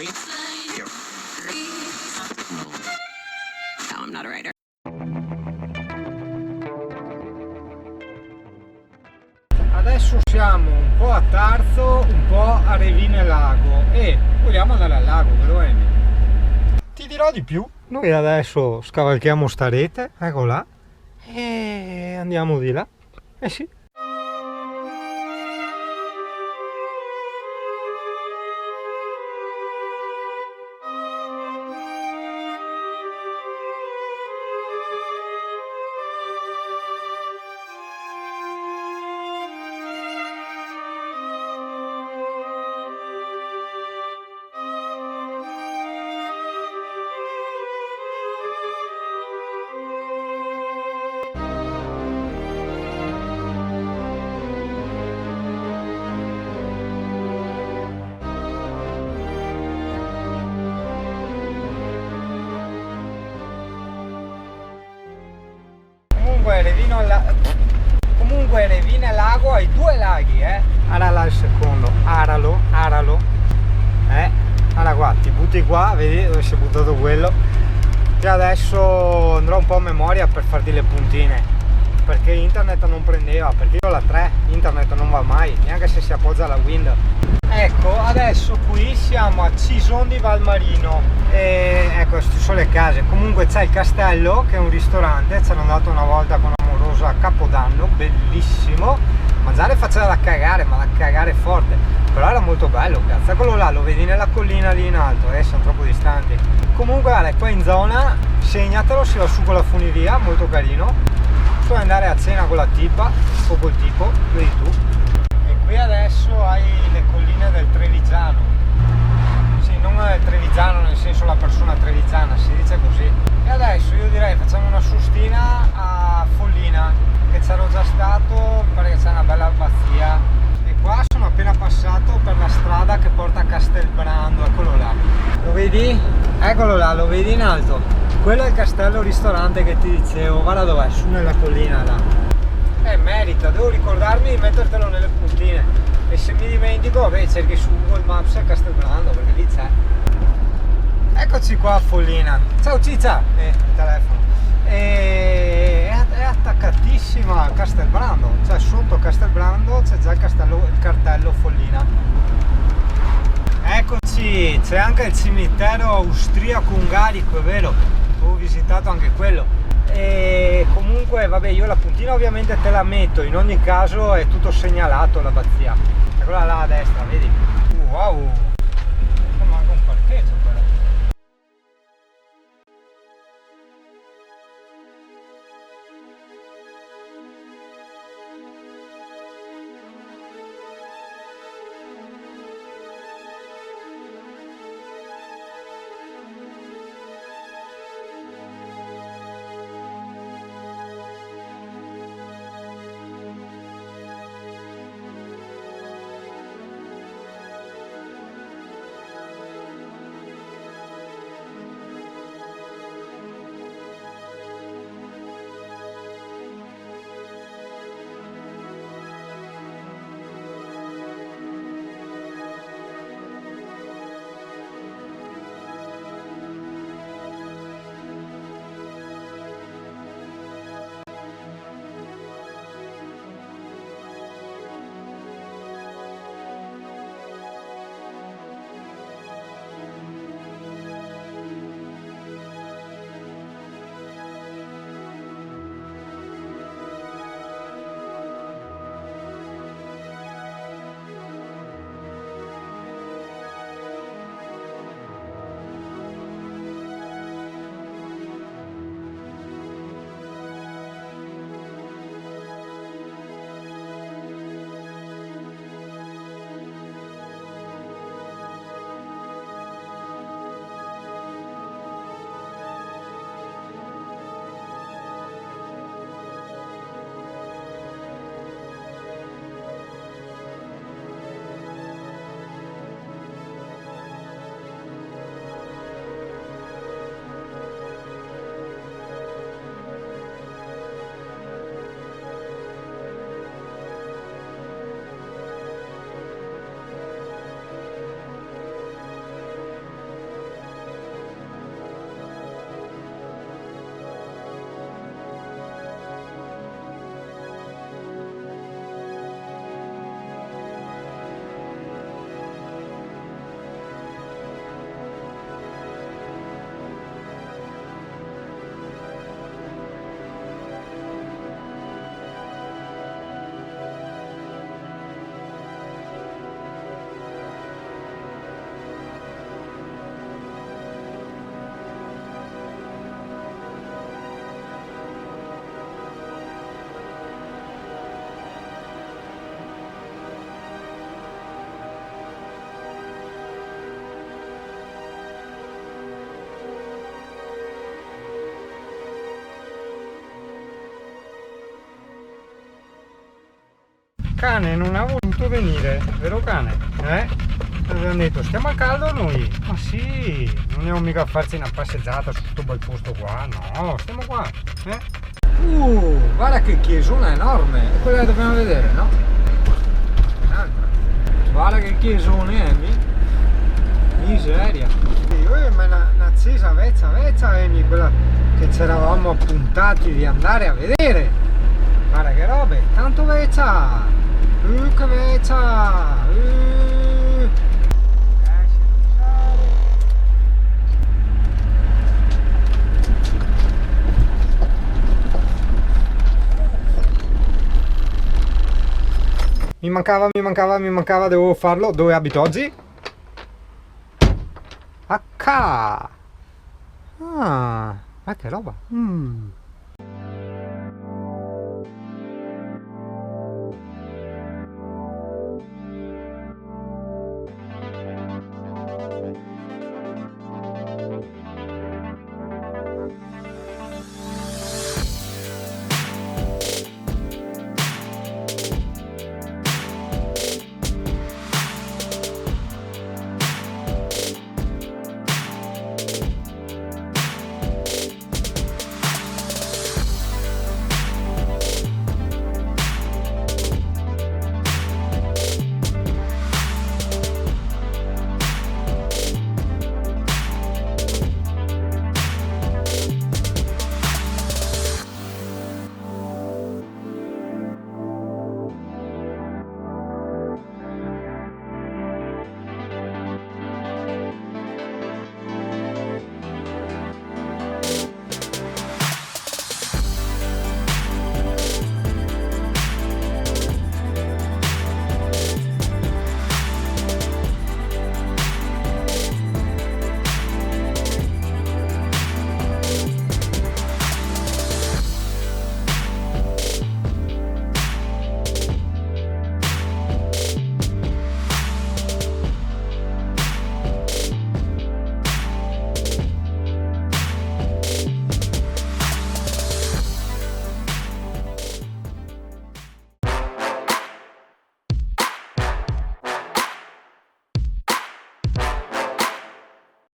No, I'm not a writer. Adesso siamo un po' a Tarzo, un po' a Revine Lago e vogliamo andare al lago, vero Emi? Ti dirò di più, noi adesso scavalchiamo sta rete, ecco là, e andiamo di là. Eh sì. Comunque Revine Lago hai due laghi, Arala il secondo, Aralo, guarda qua, ti butti qua, vedi dove si è buttato quello. E adesso andrò un po' a memoria per farti le puntine, perché internet non prendeva, perché io ho la 3, internet non va mai, neanche se si appoggia alla Windows. Ecco, adesso qui siamo a Cison di Valmarino e ecco, queste sono le case. Comunque c'è il castello che è un ristorante, ci hanno andato una volta con Amorosa a Capodanno, bellissimo. Mangiare faceva da cagare, ma da cagare forte, però era molto bello, cazzo. Eccolo là, lo vedi nella collina lì in alto, sono troppo distanti. Comunque guarda, qua in zona, segnatelo, si va su con la funivia, molto carino. Puoi andare a cena con la tipa o col tipo, vedi tu. Qui adesso hai le colline del Trevigiano, sì, non il Trevigiano nel senso la persona trevigiana, si dice così. E adesso io direi facciamo una sustina a Follina, che c'ero già stato, mi pare che c'è una bella abbazia. E qua sono appena passato per la strada che porta a Castelbrando, eccolo là. Lo vedi? Eccolo là, lo vedi in alto? Quello è il castello ristorante che ti dicevo, guarda dov'è, su nella collina là. Merita, devo ricordarmi di mettertelo nelle puntine e se mi dimentico, vabbè, cerchi su Google Maps a Castelbrando perché lì c'è. Eccoci qua a Follina. Ciao Ciccia, il telefono. È attaccatissima a Castelbrando, cioè sotto Castelbrando c'è già il cartello Follina. Eccoci, c'è anche il cimitero austriaco-ungarico, è vero, ho visitato anche quello. E comunque vabbè, io la puntina ovviamente te la metto, in ogni caso è tutto segnalato l'abbazia, eccola là a destra, vedi? Wow, manca un parcheggio però. cane non ha voluto venire, vero cane? Abbiamo detto stiamo a caldo noi, ma sì, non andiamo mica a farci una passeggiata su questo bel posto qua, no, stiamo qua, guarda che chiesona enorme, è quella che dobbiamo vedere, no? Un'altra. Guarda che chiesone è, miseria. Ma una accesa vecchia, quella che ci eravamo appuntati di andare a vedere. Guarda che robe, tanto vecchia, che vecchia, Mi mancava, devo farlo. Dove abito oggi? Ah, ma che roba.